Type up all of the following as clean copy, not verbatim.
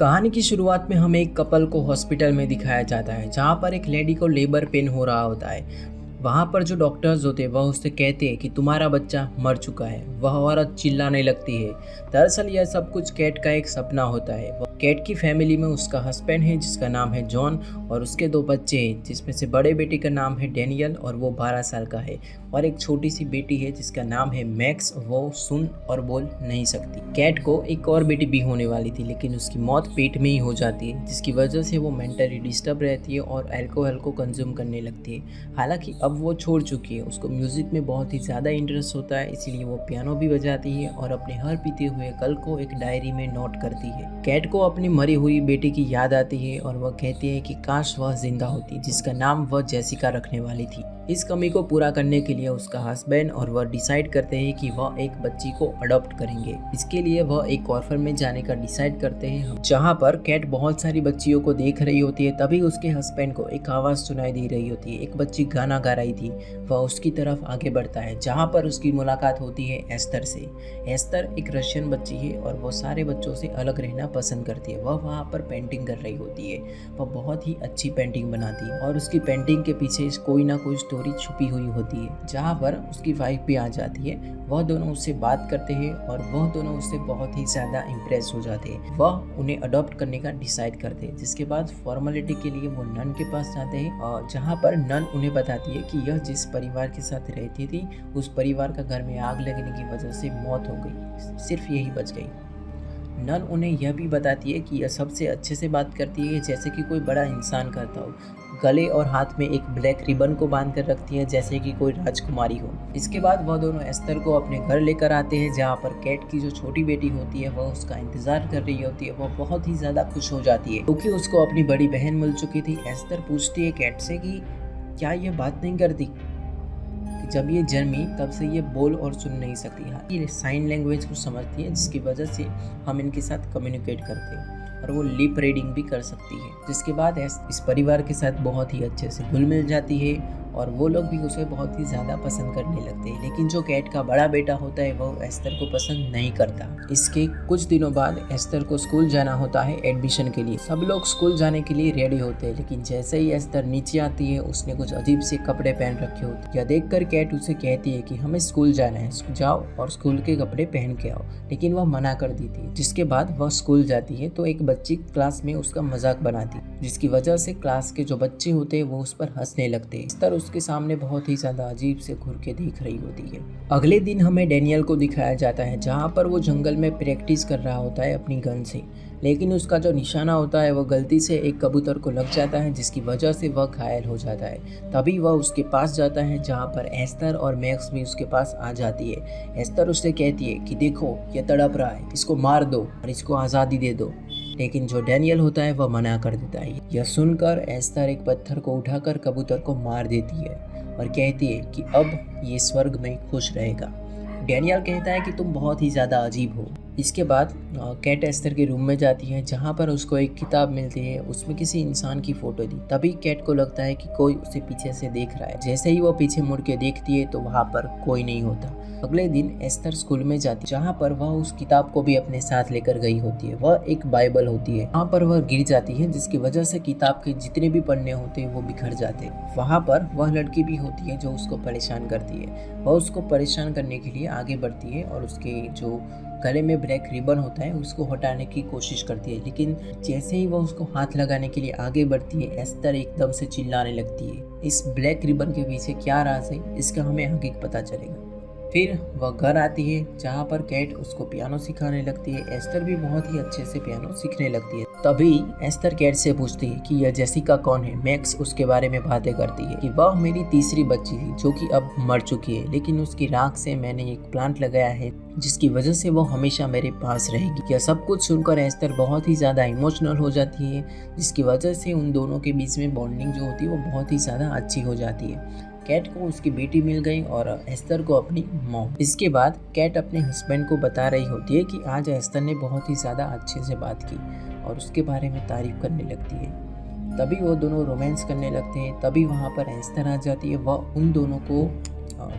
कहानी की शुरुआत में हमें एक कपल को हॉस्पिटल में दिखाया जाता है जहाँ पर एक लेडी को लेबर पेन हो रहा होता है। वहाँ पर जो डॉक्टर्स होते हैं वह उससे कहते हैं कि तुम्हारा बच्चा मर चुका है। वह औरत चिल्लाने लगती है। दरअसल यह सब कुछ कैट का एक सपना होता है। कैट की फैमिली में उसका हस्बैंड है जिसका नाम है जॉन और उसके 2 बच्चे हैं जिसमें से बड़े बेटे का नाम है डैनियल और वो 12 साल का है और एक छोटी सी बेटी है जिसका नाम है मैक्स। वो सुन और बोल नहीं सकती। कैट को एक और बेटी भी होने वाली थी लेकिन उसकी मौत पेट में ही हो जाती है जिसकी वजह से वो मेंटली डिस्टर्ब रहती है और अल्कोहल को कंज्यूम करने लगती है। हालांकि अब वो छोड़ चुकी है। उसको म्यूज़िक में बहुत ही ज़्यादा इंटरेस्ट होता है इसीलिए वो पियानो भी बजाती है और अपने हर बीते हुए कल को एक डायरी में नोट करती है। कैट को अपनी मरी हुई बेटी की याद आती है और वह कहती है कि काश वह जिंदा होती जिसका नाम वह जेसिका रखने वाली थी। इस कमी को पूरा करने के लिए उसका हस्बैंड और वह डिसाइड करते हैं कि वह एक बच्ची को अडॉप्ट करेंगे। इसके लिए वह एक ऑर्फन में जाने का डिसाइड करते हैं जहाँ पर कैट बहुत सारी बच्चियों को देख रही होती है। तभी उसके हस्बैंड को एक आवाज़ सुनाई दे रही होती है। एक बच्ची गाना गा रही थी। वह उसकी तरफ आगे बढ़ता है जहाँ पर उसकी मुलाकात होती है एस्तर से। एस्तर एक रशियन बच्ची है और वह सारे बच्चों से अलग रहना पसंद करती है। वह वहाँ पर पेंटिंग कर रही होती है। वह बहुत ही अच्छी पेंटिंग बनाती है और उसकी पेंटिंग के पीछे कोई ना कोई स्टोरी छुपी हुई होती है जहाँ पर उसकी वाइफ भी आ जाती है। वह दोनों उससे बात करते हैं और वह दोनों उससे बहुत ही ज़्यादा इम्प्रेस हो जाते हैं। वह उन्हें अडॉप्ट करने का डिसाइड करते हैं जिसके बाद फॉर्मेलिटी के लिए वो नन के पास जाते हैं और जहाँ पर नन उन्हें बताती है कि यह जिस परिवार के साथ रहती थी उस परिवार का घर में आग लगने की वजह से मौत हो गई, सिर्फ यही बच गई। नन उन्हें यह भी बताती है कि यह सबसे अच्छे से बात करती है जैसे कि कोई बड़ा इंसान करता हो। गले और हाथ में एक ब्लैक रिबन को बांध कर रखती है जैसे कि कोई राजकुमारी हो। इसके बाद वह दोनों एस्तर को अपने घर लेकर आते हैं जहाँ पर कैट की जो छोटी बेटी होती है वह उसका इंतजार कर रही होती है। वह बहुत ही ज़्यादा खुश हो जाती है क्योंकि उसको अपनी बड़ी बहन मिल चुकी थी। एस्तर पूछती है कैट से कि क्या ये बात नहीं करती कि जब ये जन्मी तब से ये बोल और सुन नहीं सकती। हाँ, ये साइन लैंग्वेज को समझती है जिसकी वजह से हम इनके साथ कम्युनिकेट करते हैं और वो लिप रीडिंग भी कर सकती है। जिसके बाद इस परिवार के साथ बहुत ही अच्छे से घुल मिल जाती है और वो लोग भी उसे बहुत ही ज़्यादा पसंद करने लगते हैं। लेकिन जो कैट का बड़ा बेटा होता है वो एस्तर को पसंद नहीं करता। इसके कुछ दिनों बाद एस्तर को स्कूल जाना होता है एडमिशन के लिए। सब लोग स्कूल जाने के लिए रेडी होते हैं लेकिन जैसे ही एस्तर नीचे आती है उसने कुछ अजीब से कपड़े पहन रखे होते हैं। यह देखकर कैट उसे कहती है कि हमें स्कूल जाना है, जाओ और स्कूल के कपड़े पहन के आओ, लेकिन वह मना कर देती है। जिसके बाद वह स्कूल जाती है तो एक बच्ची क्लास में उसका मजाक बनाती है जिसकी वजह से क्लास के जो बच्चे होते हैं वो उस पर हंसने लगते हैं। एस्तर उसके सामने बहुत ही ज्यादा अजीब से घूर के देख रही होती है। अगले दिन हमें डैनियल को दिखाया जाता है जहाँ पर वो जंगल में प्रैक्टिस कर रहा होता है अपनी गन से, लेकिन उसका जो निशाना होता है वो गलती से एक कबूतर को लग जाता है जिसकी वजह से वह घायल हो जाता है। तभी वह उसके पास जाता है जहाँ पर एस्तर और मैक्स भी उसके पास आ जाती है। एस्तर उससे कहती है कि देखो ये तड़प रहा है, इसको मार दो और इसको आज़ादी दे दो, लेकिन जो डैनियल होता है वह मना कर देता है। यह सुनकर एस्तर एक पत्थर को उठाकर कबूतर को मार देती है और कहती है कि अब ये स्वर्ग में खुश रहेगा। डैनियल कहता है कि तुम बहुत ही ज़्यादा अजीब हो। इसके बाद कैट एस्तर के रूम में जाती है जहाँ पर उसको एक किताब मिलती है, उसमें किसी इंसान की फ़ोटो थी। तभी कैट को लगता है कि कोई उसे पीछे से देख रहा है। जैसे ही वो पीछे मुड़ के देखती है तो वहाँ पर कोई नहीं होता। अगले दिन एस्तर स्कूल में जाती है जहाँ पर वह उस किताब को भी अपने साथ लेकर गई होती है। वह एक बाइबल होती है। वहाँ पर वह गिर जाती है जिसकी वजह से किताब के जितने भी पन्ने होते हैं वो बिखर जाते हैं। वहाँ पर वह लड़की भी होती है जो उसको परेशान करती है। वह उसको परेशान करने के लिए आगे बढ़ती है और उसके जो गले में ब्लैक रिबन होता है उसको हटाने की कोशिश करती है, लेकिन जैसे ही वह उसको हाथ लगाने के लिए आगे बढ़ती है एस्तर एकदम से चिल्लाने लगती है। इस ब्लैक रिबन के पीछे क्या राज है इसका हमें आगे पता चलेगा। फिर वह घर आती है जहाँ पर कैट उसको पियानो सिखाने लगती है। एस्तर भी बहुत ही अच्छे से पियानो सीखने लगती है। तभी एस्तर कैट से पूछती है कि यह जेसिका कौन है। मैक्स उसके बारे में बातें करती है कि वह मेरी तीसरी बच्ची थी जो कि अब मर चुकी है, लेकिन उसकी राख से मैंने एक प्लांट लगाया है जिसकी वजह से वो हमेशा मेरे पास रहेगी। यह सब कुछ सुनकर एस्तर बहुत ही ज़्यादा इमोशनल हो जाती है जिसकी वजह से उन दोनों के बीच में बॉन्डिंग जो होती है वो बहुत ही ज़्यादा अच्छी हो जाती है। कैट को उसकी बेटी मिल गई और एस्तर को अपनी मॉम। इसके बाद कैट अपने हस्बैंड को बता रही होती है कि आज एस्तर ने बहुत ही ज़्यादा अच्छे से बात की और उसके बारे में तारीफ करने लगती है। तभी वो दोनों रोमांस करने लगते हैं। तभी वहाँ पर एस्तर आ जाती है। वह उन दोनों को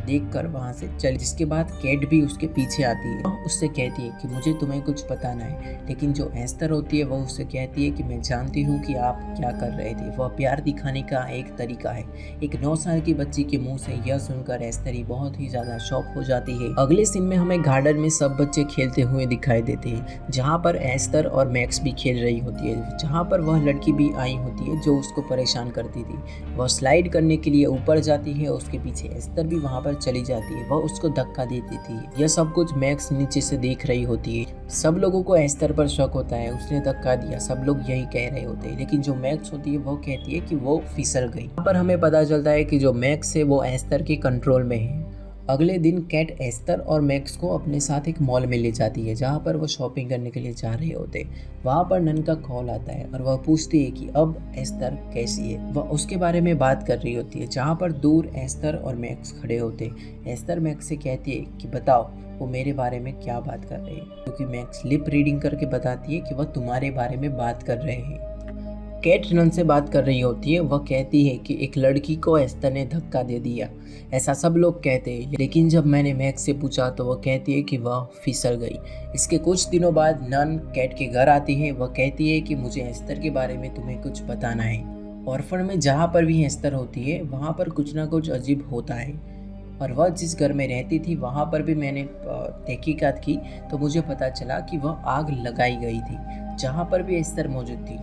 देखकर वहाँ से चल, जिसके बाद कैट भी उसके पीछे आती है। वह उससे कहती है कि मुझे तुम्हें कुछ बताना है, लेकिन जो एस्तर होती है वह उससे कहती है कि मैं जानती हूँ कि आप क्या कर रहे थे। वह प्यार दिखाने का एक तरीका है। एक 9 साल की बच्ची के मुंह से यह सुनकर एस्तरी बहुत ही ज्यादा शॉक हो जाती है। अगले सीन में हमें गार्डन में सब बच्चे खेलते हुए दिखाई देते हैं, जहाँ पर एस्तर और मैक्स भी खेल रही होती है, जहाँ पर वह लड़की भी आई होती है जो उसको परेशान करती थी। वह स्लाइड करने के लिए ऊपर जाती है, उसके पीछे एस्तर भी वहाँ पर चली जाती है। वह उसको धक्का देती थी। यह सब कुछ मैक्स नीचे से देख रही होती है। सब लोगों को एस्तर पर शक होता है, उसने धक्का दिया, सब लोग यही कह रहे होते हैं, लेकिन जो मैक्स होती है वो कहती है कि वो फिसल गई। यहाँ पर हमें पता चलता है कि जो मैक्स है वो एस्तर के कंट्रोल में है। अगले दिन कैट एस्तर और मैक्स को अपने साथ एक मॉल में ले जाती है, जहाँ पर वो शॉपिंग करने के लिए जा रहे होते। वहाँ पर नन का कॉल आता है और वह पूछती है कि अब एस्तर कैसी है। वह उसके बारे में बात कर रही होती है, जहाँ पर दूर एस्तर और मैक्स खड़े होते। एस्तर मैक्स से कहती है कि बताओ वो मेरे बारे में क्या बात कर रहे हैं, क्योंकि मैक्स लिप रीडिंग करके बताती है कि वह तुम्हारे बारे में बात कर रहे हैं। कैट नन से बात कर रही होती है। वह कहती है कि एक लड़की को एस्तर ने धक्का दे दिया, ऐसा सब लोग कहते हैं, लेकिन जब मैंने मैक्स से पूछा तो वह कहती है कि वह फिसल गई। इसके कुछ दिनों बाद नन कैट के घर आती है। वह कहती है कि मुझे एस्तर के बारे में तुम्हें कुछ बताना है। ऑर्फन में जहाँ पर भी एस्तर होती है वहाँ पर कुछ ना कुछ अजीब होता है, और वह जिस घर में रहती थी वहाँ पर भी मैंने तहकीकात की तो मुझे पता चला कि वह आग लगाई गई थी, जहाँ पर भी एस्तर मौजूद थी।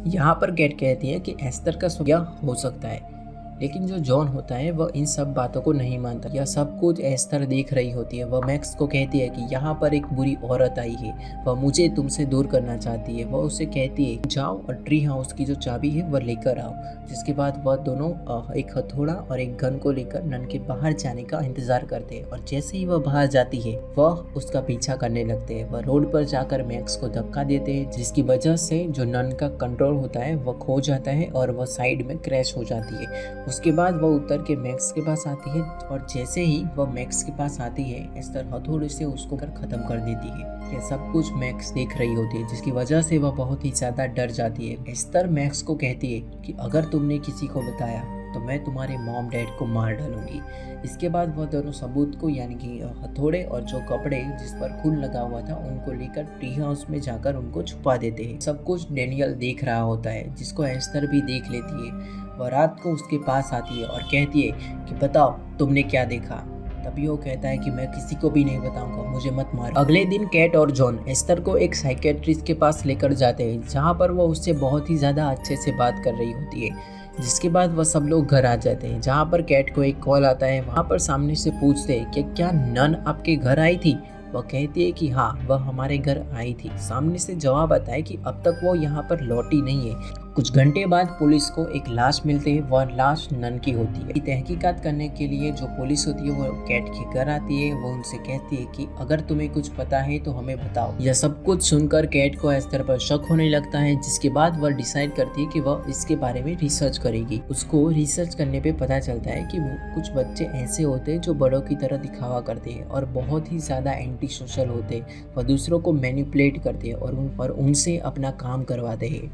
यहाँ पर कैट कहती है कि एस्तर का स्वर्ग हो सकता है, लेकिन जो जॉन होता है वह इन सब बातों को नहीं मानता। यह सब कुछ एस्तर देख रही होती है। वह मैक्स को कहती है कि यहाँ पर एक बुरी औरत आई है, वह मुझे तुमसे दूर करना चाहती है। वह उसे कहती है जाओ और ट्री हाउस की जो चाबी है वह लेकर आओ। जिसके बाद वह दोनों एक हथौड़ा और एक गन को लेकर नन के बाहर जाने का इंतजार करते हैं, और जैसे ही वह बाहर जाती है वह उसका पीछा करने लगते हैं। वह रोड पर जाकर मैक्स को धक्का देते हैं, जिसकी वजह से जो नन का कंट्रोल होता है वह खो जाता है और वह साइड में क्रैश हो जाती है। उसके बाद वह उतर के मैक्स के पास आती है, और जैसे ही वह मैक्स के पास आती है एस्तर हथौड़े से उसको खत्म कर देती है। यह सब कुछ मैक्स देख रही होती है, जिसकी वजह से वह बहुत ही ज्यादा डर जाती है। एस्तर मैक्स को कहती है कि अगर तुमने किसी को बताया तो मैं तुम्हारे मॉम डैड को मार डालूंगी। इसके बाद वह दोनों सबूत को यानी कि हथौड़े और जो कपड़े जिस पर खून लगा हुआ था उनको लेकर ट्री हाउस में जाकर उनको छुपा देते हैं। सब कुछ डेनियल देख रहा होता है, जिसको एस्तर भी देख लेती है। वह रात को उसके पास आती है और कहती है कि बताओ तुमने क्या देखा। तभी वो कहता है कि मैं किसी को भी नहीं बताऊंगा, मुझे मत मारो। अगले दिन कैट और जॉन एस्तर को एक साइकेट्रिस्ट के पास लेकर जाते हैं, जहाँ पर वो उससे बहुत ही ज़्यादा अच्छे से बात कर रही होती है। जिसके बाद वह सब लोग घर आ जाते हैं, जहाँ पर कैट को एक कॉल आता है। वहाँ पर सामने से पूछते हैं कि क्या नन आपके घर आई थी। वह कहती है कि हाँ वह हमारे घर आई थी। सामने से जवाब आता है कि अब तक वो यहाँ पर लौटी नहीं है। कुछ घंटे बाद पुलिस को एक लाश मिलती है। वह लाश नन की होती है। तहकीकात करने के लिए जो पुलिस होती है वो कैट के घर आती है। वो उनसे कहती है कि अगर तुम्हें कुछ पता है तो हमें बताओ। यह सब कुछ सुनकर कैट को एस्तर पर शक होने लगता है, जिसके बाद वह डिसाइड करती है कि वह इसके बारे में रिसर्च करेगी। उसको रिसर्च करने पे पता चलता है कि वो कुछ बच्चे ऐसे होते हैं जो बड़ों की तरह दिखावा करते हैं और बहुत ही ज़्यादा एंटी सोशल होते हैं। वह दूसरों को मैनिपुलेट करते हैं और उनसे अपना काम करवाते हैं।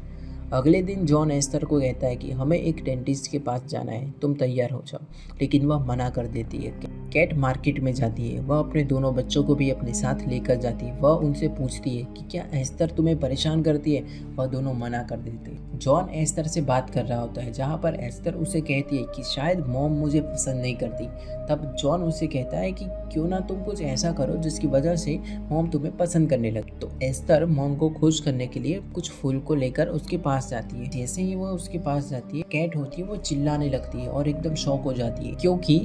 अगले दिन जॉन एस्तर को कहता है कि हमें एक डेंटिस्ट के पास जाना है, तुम तैयार हो जाओ, लेकिन वह मना कर देती है। कैट मार्केट में जाती है। वह अपने दोनों बच्चों को भी अपने साथ लेकर जाती है। वह उनसे पूछती है कि क्या एस्तर तुम्हें परेशान करती है। वह दोनों मना कर देते हैं। जॉन एस्तर से बात कर रहा होता है, जहाँ पर एस्तर उसे कहती है कि शायद मॉम मुझे पसंद नहीं करती। तब जॉन उसे कहता है कि क्यों ना तुम कुछ ऐसा करो जिसकी वजह से मॉम तुम्हें पसंद करने लगे। तो एस्तर मॉम को खुश करने के लिए कुछ फूल को लेकर उसके पास जाती है। जैसे ही वो उसके पास जाती है, कैट होती है वो चिल्लाने लगती है और एकदम शॉक हो जाती है, क्योंकि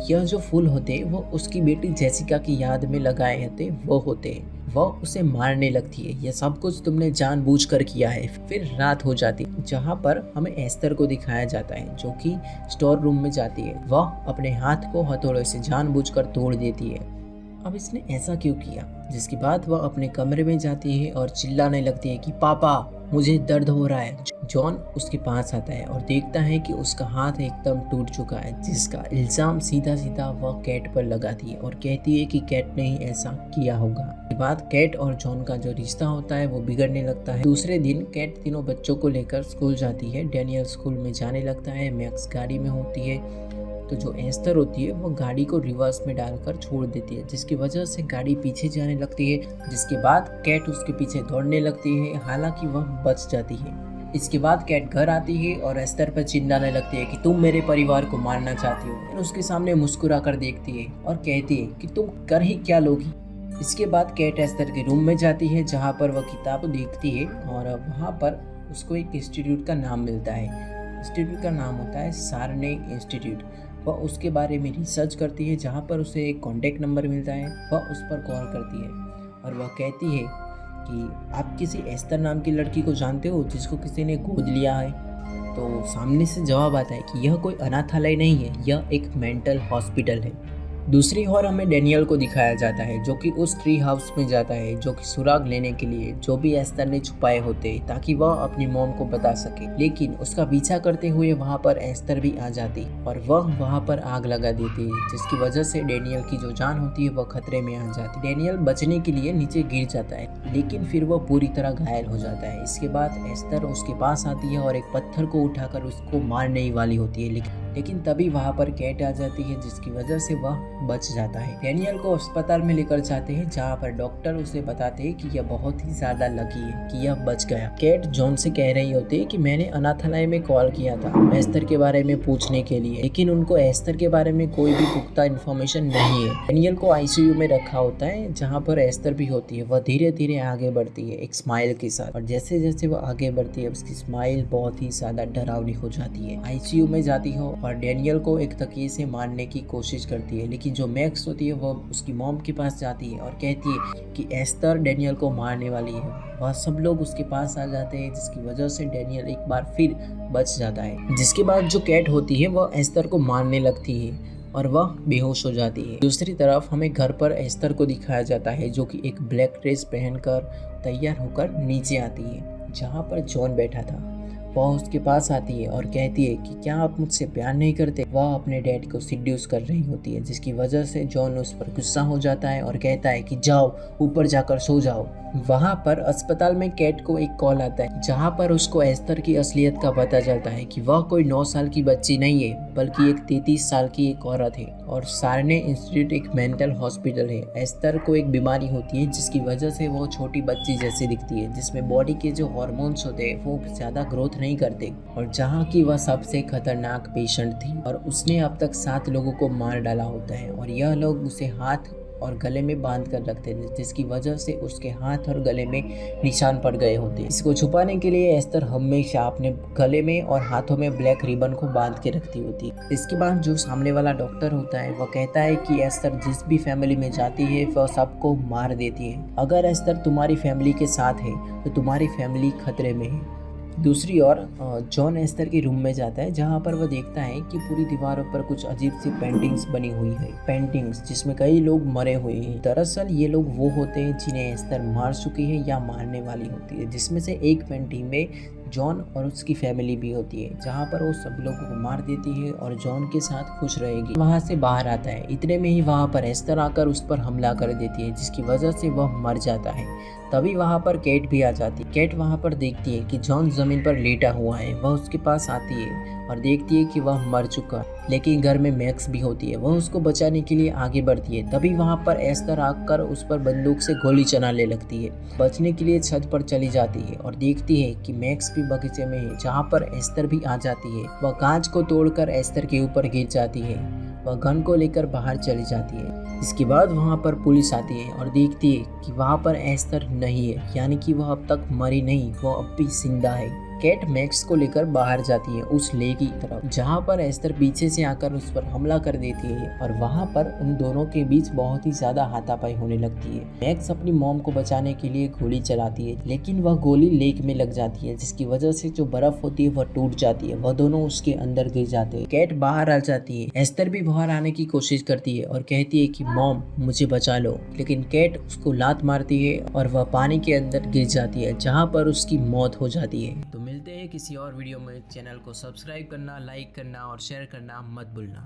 यह जो फूल होते हैं वो उसकी बेटी जेसिका की याद में लगाए होते वो होते हैं। वह उसे मारने लगती है। यह सब कुछ तुमने जानबूझकर किया है। फिर रात हो जाती है, जहाँ पर हमें एस्तर को दिखाया जाता है जो कि स्टोर रूम में जाती है। वह अपने हाथ को हथौड़े से जानबूझकर तोड़ देती है। अब इसने ऐसा क्यों किया। जिसके बाद वह अपने कमरे में जाती है और चिल्लाने लगती है कि पापा मुझे दर्द हो रहा है। जॉन उसके पास आता है और देखता है कि उसका हाथ एकदम टूट चुका है, जिसका इल्जाम सीधा सीधा वह कैट पर लगाती है और कहती है कि कैट ने ही ऐसा किया होगा। इसके बाद कैट और जॉन का जो रिश्ता होता है वो बिगड़ने लगता है। दूसरे दिन कैट तीनों बच्चों को लेकर स्कूल जाती है। डेनियल स्कूल में जाने लगता है। मैक्स गाड़ी में होती है। तो जो एस्तर होती है वो गाड़ी को रिवर्स में डालकर छोड़ देती है, जिसकी वजह से गाड़ी पीछे जाने लगती है, जिसके बाद कैट उसके पीछे दौड़ने लगती है, हालांकि वह बच जाती है। इसके बाद कैट घर आती है और एस्तर पर चिल्लाने लगती है कि तुम मेरे परिवार को मारना चाहती हो। और उसके सामने मुस्कुरा कर देखती है और कहती है कि तुम कर ही क्या लोगी। इसके बाद कैट एस्तर के रूम में जाती है, जहाँ पर वह किताब देखती है और वहाँ पर उसको एक इंस्टीट्यूट का नाम मिलता है। इंस्टीट्यूट का नाम होता है सारने इंस्टीट्यूट। वह उसके बारे में रिसर्च करती है, जहाँ पर उसे एक कॉन्टैक्ट नंबर मिलता है। वह उस पर कॉल करती है और वह कहती है कि आप किसी एस्तर नाम की लड़की को जानते हो जिसको किसी ने गोद लिया है। तो सामने से जवाब आता है कि यह कोई अनाथालय नहीं है, यह एक मेंटल हॉस्पिटल है। दूसरी ओर हमें डैनियल को दिखाया जाता है, जो कि उस ट्री हाउस में जाता है, जो कि सुराग लेने के लिए जो भी एस्तर ने छुपाए होते ताकि वह अपनी मॉम को बता सके। लेकिन उसका पीछा करते हुए वहां पर एस्तर भी आ जाती और वह वहां पर आग लगा देती है, जिसकी वजह से डैनियल की जो जान होती है वह खतरे में आ जाती है। डैनियल बचने के लिए नीचे गिर जाता है, लेकिन फिर वह पूरी तरह घायल हो जाता है। इसके बाद एस्तर उसके पास आती है और एक पत्थर को उठाकर उसको मारने ही वाली होती है, लेकिन तभी वहां पर कैट आ जाती है, जिसकी वजह से वह बच जाता है। डैनियल को अस्पताल में लेकर जाते हैं, जहां पर डॉक्टर उसे बताते हैं कि यह बहुत ही ज्यादा लकी है कि यह बच गया। कैट जॉन से कह रही होती है कि मैंने अनाथालय में कॉल किया था एस्तर के बारे में पूछने के लिए, लेकिन उनको एस्तर के बारे में कोई भी पुख्ता इन्फॉर्मेशन नहीं है। डैनियल को आईसीयू में रखा होता है, जहाँ पर एस्तर भी होती है। वह धीरे धीरे आगे बढ़ती है एक स्माइल के साथ, और जैसे जैसे वह आगे बढ़ती है उसकी स्माइल बहुत ही ज्यादा डरावनी हो जाती है। आईसीयू में जाती हो और डैनियल को एक तकिए से मारने की कोशिश करती है, लेकिन जो मैक्स होती है वह उसकी मॉम के पास जाती है और कहती है कि एस्तर डैनियल को मारने वाली है। वह सब लोग उसके पास आ जाते हैं, जिसकी वजह से डैनियल एक बार फिर बच जाता है। जिसके बाद जो कैट होती है वह एस्तर को मारने लगती है और वह बेहोश हो जाती है। दूसरी तरफ हमें घर पर एस्तर को दिखाया जाता है, जो कि एक ब्लैक ड्रेस पहनकर तैयार होकर नीचे आती है, जहाँ पर जॉन बैठा था। वह उसके पास आती है और कहती है कि क्या आप मुझसे प्यार नहीं करते। वह अपने डैड को सिड्यूस कर रही होती है, जिसकी वजह से जॉन उस पर गुस्सा हो जाता है और कहता है कि जाओ ऊपर जाकर सो जाओ। वहाँ पर अस्पताल में कैट को एक कॉल आता है, जहाँ पर उसको एस्तर की असलियत का पता चलता है कि वह कोई 9 साल की बच्ची नहीं है, बल्कि एक 33 साल की एक औरत है और सारने इंस्टीट्यूट एक मेंटल हॉस्पिटल है। एस्तर को एक बीमारी होती है, जिसकी वजह से वो छोटी बच्ची जैसी दिखती है, जिसमें बॉडी के जो हार्मोन्स होते हैं वो ज़्यादा ग्रोथ नहीं करते, और जहाँ की वह सबसे खतरनाक पेशेंट थी और उसने अब तक 7 लोगों को मार डाला होता है, और यह लोग उसे हाथ और गले में बांध कर रखते थे, जिसकी वजह से उसके हाथ और गले में निशान पड़ गए होते। इसको छुपाने के लिए एस्तर हमेशा अपने गले में और हाथों में ब्लैक रिबन को बांध के रखती होती। इसके बाद जो सामने वाला डॉक्टर होता है वह कहता है कि एस्तर जिस भी फैमिली में जाती है वह सबको मार देती है। अगर एस्तर तुम्हारी फैमिली के साथ है तो तुम्हारी फैमिली खतरे में है। दूसरी ओर जॉन एस्तर के रूम में जाता है, जहाँ पर वह देखता है कि पूरी दीवारों पर कुछ अजीब सी पेंटिंग्स बनी हुई है, पेंटिंग्स जिसमें कई लोग मरे हुए हैं। दरअसल ये लोग वो होते हैं जिन्हें एस्तर मार चुकी है या मारने वाली होती है, जिसमें से एक पेंटिंग में जॉन और उसकी फैमिली भी होती है, जहाँ पर वो सब लोगों को मार देती है और जॉन के साथ खुश रहेगी। वहाँ से बाहर आता है, इतने में ही वहाँ पर एस्तर आकर उस पर हमला कर देती है, जिसकी वजह से वह मर जाता है। तभी वहाँ पर कैट भी आ जाती है। कैट वहाँ पर देखती है कि जॉन जमीन पर लेटा हुआ है। वह उसके पास आती है और देखती है कि वह मर चुका है, लेकिन घर में मैक्स भी होती है। वह उसको बचाने के लिए आगे बढ़ती है। तभी वहाँ पर एस्तर आकर उस पर बंदूक से गोली चलाने लगती है। बचने के लिए छत पर चली जाती है और देखती है कि मैक्स भी बगीचे में है, जहाँ पर एस्तर भी आ जाती है। वह कांच को तोड़कर एस्तर के ऊपर गिर जाती है। वह गन को लेकर बाहर चली जाती है। इसके बाद वहाँ पर पुलिस आती है और देखती है कि वहाँ पर एस्तर नहीं है, यानी कि वह अब तक मरी नहीं, वह अब भी जिंदा है। कैट मैक्स को लेकर बाहर जाती है उस ले की तरफ, जहाँ पर एस्तर पीछे से आकर उस पर हमला कर देती है और वहाँ पर उन दोनों के बीच बहुत ही ज्यादा हाथापाई होने लगती है। मैक्स अपनी मॉम को बचाने के लिए गोली चलाती है, लेकिन वह गोली लेक में लग जाती है, जिसकी वजह से जो बर्फ होती है वह टूट जाती है। वह दोनों उसके अंदर गिर जाते हैं। कैट बाहर आ जाती है। एस्तर भी बाहर आने की कोशिश करती है और कहती है कि मॉम मुझे बचा लो, लेकिन कैट उसको लात मारती है और वह पानी के अंदर गिर जाती है, जहाँ पर उसकी मौत हो जाती है। तो मिलते हैं किसी और वीडियो में। चैनल को सब्सक्राइब करना, लाइक करना और शेयर करना मत भूलना।